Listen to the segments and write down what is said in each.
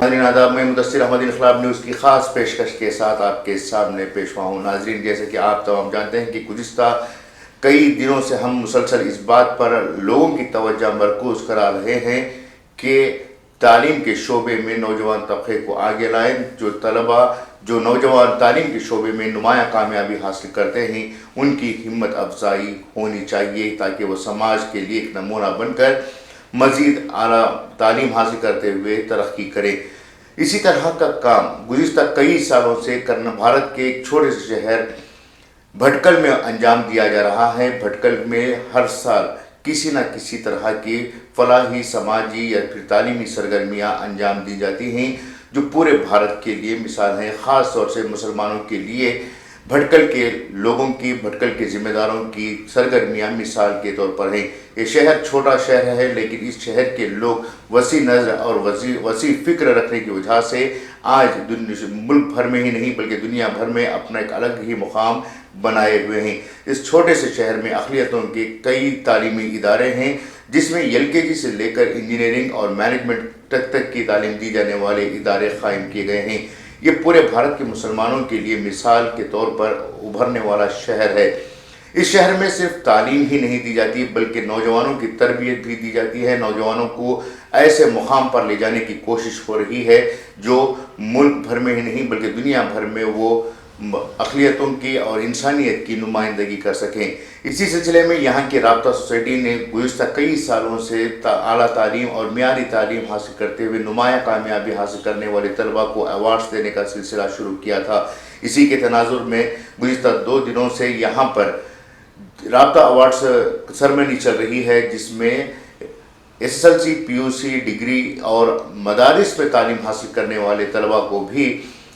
नाज़रीन आदाब, मैं मुदस्सिर अहमद इनकलाब न्यूज़ की ख़ास पेशकश के साथ आपके सामने पेश हुआ हूँ। नाज़रीन, जैसे कि आप तमाम जानते हैं कि गुज़िश्ता कई दिनों से हम मुसलसल इस बात पर लोगों की तवज्जो मरकूज़ करा रहे हैं कि तालीम के शोबे में नौजवान तबके को आगे लाएँ। जो नौजवान तालीम के शोबे में नुमाया कामयाबी हासिल करते हैं, उनकी हिम्मत अफजाई होनी चाहिए ताकि वो समाज के लिए एक नमूना बनकर मज़ीद आला तालीम हासिल करते हुए तरक्की करें। इसी तरह का काम गुज़िश्ता कई सालों से भारत के एक छोटे से शहर भटकल में अंजाम दिया जा रहा है। भटकल में हर साल किसी न किसी तरह की फलाही, समाजी या फिर तालीमी सरगर्मियाँ अंजाम दी जाती हैं जो पूरे भारत के लिए मिसाल हैं। ख़ास तौर से मुसलमानों के लिए भटकल के लोगों की, भटकल के ज़िम्मेदारों की सरगर्मियाँ मिसाल के तौर पर हैं। ये शहर छोटा शहर है, लेकिन इस शहर के लोग वसी नज़र और वसी फ़िक्र रखने की वजह से आज मुल्क भर में ही नहीं बल्कि दुनिया भर में अपना एक अलग ही मुकाम बनाए हुए हैं। इस छोटे से शहर में अक़लियतों के कई तालीमी इदारे हैं जिसमें LKG से लेकर इंजीनियरिंग और मैनेजमेंट तक की तालीम दी जाने वाले इदारे क़ायम किए गए हैं। ये पूरे भारत के मुसलमानों के लिए मिसाल के तौर पर उभरने वाला शहर है। इस शहर में सिर्फ तालीम ही नहीं दी जाती बल्कि नौजवानों की तरबियत भी दी जाती है। नौजवानों को ऐसे मुकाम पर ले जाने की कोशिश हो रही है जो मुल्क भर में ही नहीं बल्कि दुनिया भर में वो अक़लियतों की और इंसानियत की नुमाइंदगी कर सकें। इसी सिलसिले में यहाँ की राब्ता सोसाइटी ने गुज़िश्ता कई सालों से आला तालीम और मियारी तालीम हासिल करते हुए नुमाया कामयाबी हासिल करने वाले तलबा को अवार्ड्स देने का सिलसिला शुरू किया था। इसी के तनाजुर में गुज़िश्ता 2 दिनों से यहाँ पर राब्ता अवार्ड्स सेरेमनी चल रही है, जिसमें SSLC, PUC, डिग्री और मदारिस में तालीम हासिल करने वाले तलबा को भी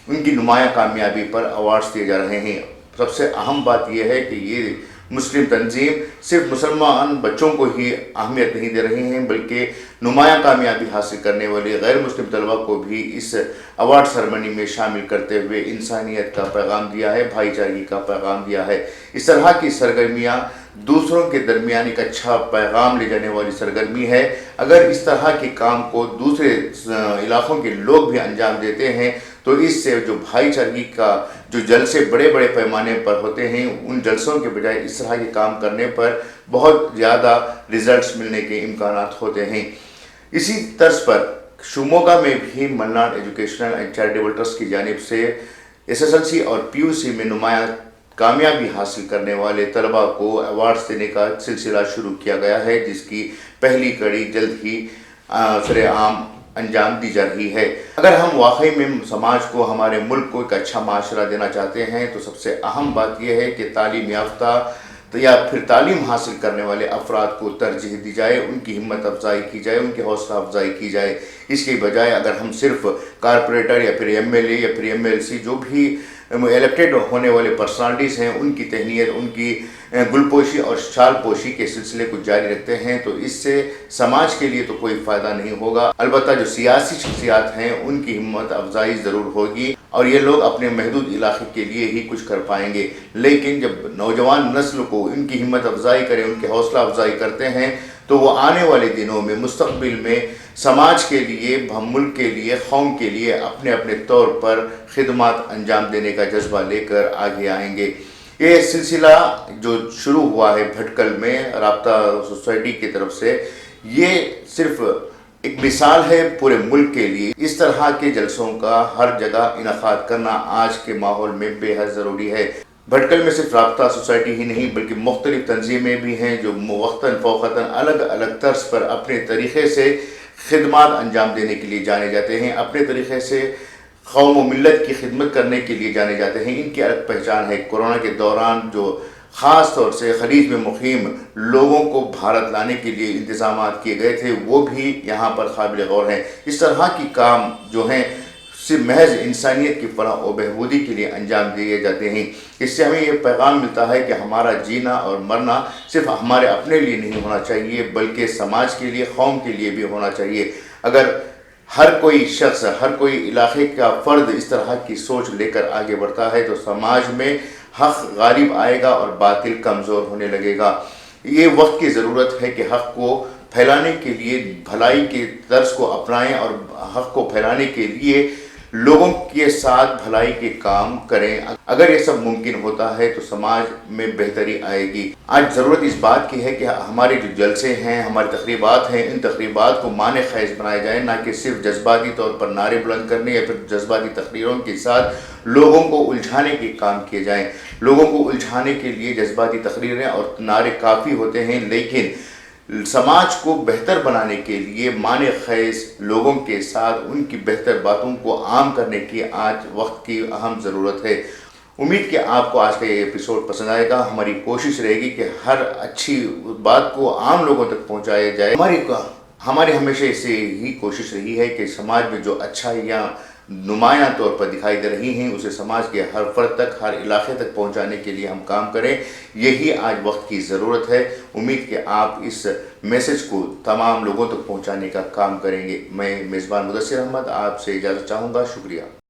उनकी नुमाया कामयाबी पर अवार्ड्स दिए जा रहे हैं। सबसे अहम बात यह है कि ये मुस्लिम तंजीम सिर्फ मुसलमान बच्चों को ही अहमियत नहीं दे रही हैं बल्कि नुमाया कामयाबी हासिल करने वाले गैर मुस्लिम तलबा को भी इस अवार्ड सेरेमनी में शामिल करते हुए इंसानियत का पैगाम दिया है, भाईचारगी का पैगाम दिया है। इस तरह की सरगर्मियाँ दूसरों के दरमियान एक अच्छा पैगाम ले जाने वाली सरगर्मी है। अगर इस तरह के काम को दूसरे इलाक़ों के लोग भी अंजाम देते हैं तो इससे जो भाईचारगी का जो जलसे बड़े बड़े पैमाने पर होते हैं, उन जलसों के बजाय इस तरह के काम करने पर बहुत ज़्यादा रिज़ल्ट्स मिलने के इम्कानात होते हैं। इसी तर्ज पर शिमोगा में भी Malnad educational and charitable trust की जानिब से SSLC और PUC में नुमाया कामयाबी हासिल करने वाले तलबा को अवार्ड्स देने का सिलसिला शुरू किया गया है, जिसकी पहली कड़ी जल्द ही सरेआम अंजाम दी जा रही है। अगर हम वाकई में समाज को, हमारे मुल्क को एक अच्छा माशरा देना चाहते हैं तो सबसे अहम बात यह है कि तालीम याफ्ता या फिर तालीम हासिल करने वाले अफराद को तरजीह दी जाए, उनकी हिम्मत अफजाई की जाए, उनकी हौसला अफजाई की जाए। इसके बजाय अगर हम सिर्फ कारपोरेटर या फिर MLA या फिर MLC जो भी इलेक्टेड होने वाले पर्सनालिटीज़ हैं, उनकी तहनीत, उनकी गुलपोशी और शालपोशी के सिलसिले को जारी रखते हैं तो इससे समाज के लिए तो कोई फ़ायदा नहीं होगा। अलबत्ता जो सियासी शख्सियात हैं उनकी हिम्मत अफजाई ज़रूर होगी और ये लोग अपने महदूद इलाके के लिए ही कुछ कर पाएंगे। लेकिन जब नौजवान नस्ल को इनकी हिम्मत अफजाई करें, उनकी हौसला अफजाई करते हैं तो वो आने वाले दिनों में मुस्तक़बिल में समाज के लिए, मुल्क के लिए, कौम के लिए अपने अपने तौर पर खिदमत अंजाम देने का जज्बा लेकर आगे आएंगे। ये सिलसिला जो शुरू हुआ है भटकल में राब्ता सोसाइटी की तरफ से, ये सिर्फ एक मिसाल है पूरे मुल्क के लिए। इस तरह के जलसों का हर जगह इनक़ाद करना आज के माहौल में बेहद ज़रूरी है। भटकल में सिर्फ राब्ता सोसाइटी ही नहीं बल्कि मुख्तलिफ तंजीमें भी हैं जो वक्तन फ़ौक़तन अलग अलग तर्ज पर अपने तरीक़े से खिदमत अंजाम देने के लिए जाने जाते हैं, अपने तरीक़े से कौम व मिल्लत की खिदमत करने के लिए जाने जाते हैं। इनकी अलग पहचान है। कोरोना के दौरान जो ख़ास तौर से खलीज में मुक़ीम लोगों को भारत लाने के लिए इंतज़ाम किए गए थे, वो भी यहाँ पर काबिल गौर हैं। इस तरह की काम जो हैं सिर्फ महज इंसानियत की फलाह और बहबूदी के लिए अंजाम दिए जाते हैं। इससे हमें ये पैगाम मिलता है कि हमारा जीना और मरना सिर्फ हमारे अपने लिए नहीं होना चाहिए बल्कि समाज के लिए, कौम के लिए भी होना चाहिए। अगर हर कोई शख्स, हर कोई इलाके का फ़र्द इस तरह की सोच लेकर आगे बढ़ता है तो समाज में हक़ गालिब आएगा और बातिल कमज़ोर होने लगेगा। ये वक्त की ज़रूरत है कि हक़ को پھیلانے کے لیے بھلائی کے طرز کو اپنائیں اور حق کو پھیلانے کے لیے لوگوں کے ساتھ بھلائی کے کام کریں. اگر یہ سب ممکن ہوتا ہے تو سماج میں بہتری آئے گی. آج ضرورت اس بات کی ہے کہ ہمارے جو جلسے ہیں، ہماری تقریبات ہیں، ان تقریبات کو معنی خیز بنائے جائیں، نہ کہ صرف جذباتی طور پر نعرے بلند کرنے یا پھر جذباتی تقریروں کے ساتھ لوگوں کو الجھانے کے کام کیے جائیں. لوگوں کو الجھانے کے لیے جذباتی تقریریں اور نعرے کافی ہوتے ہیں، لیکن سماج کو بہتر بنانے کے لیے معنی خیز لوگوں کے ساتھ ان کی بہتر باتوں کو عام کرنے کی آج وقت کی اہم ضرورت ہے. امید کہ آپ کو آج کا یہ ایپیسوڈ پسند آئے گا. ہماری کوشش رہے گی کہ ہر اچھی بات کو عام لوگوں تک پہنچایا جائے. ہماری ہمیشہ سے ہی کوشش رہی ہے کہ سماج میں جو اچھائیاں نمایاں طور پر دکھائی دے رہی ہیں اسے سماج کے ہر فرد تک، ہر علاقے تک پہنچانے کے لیے ہم کام کریں. یہی آج وقت کی ضرورت ہے. امید کہ آپ اس میسج کو تمام لوگوں تک پہنچانے کا کام کریں گے. میں میزبان مدثر احمد آپ سے اجازت چاہوں گا. شکریہ.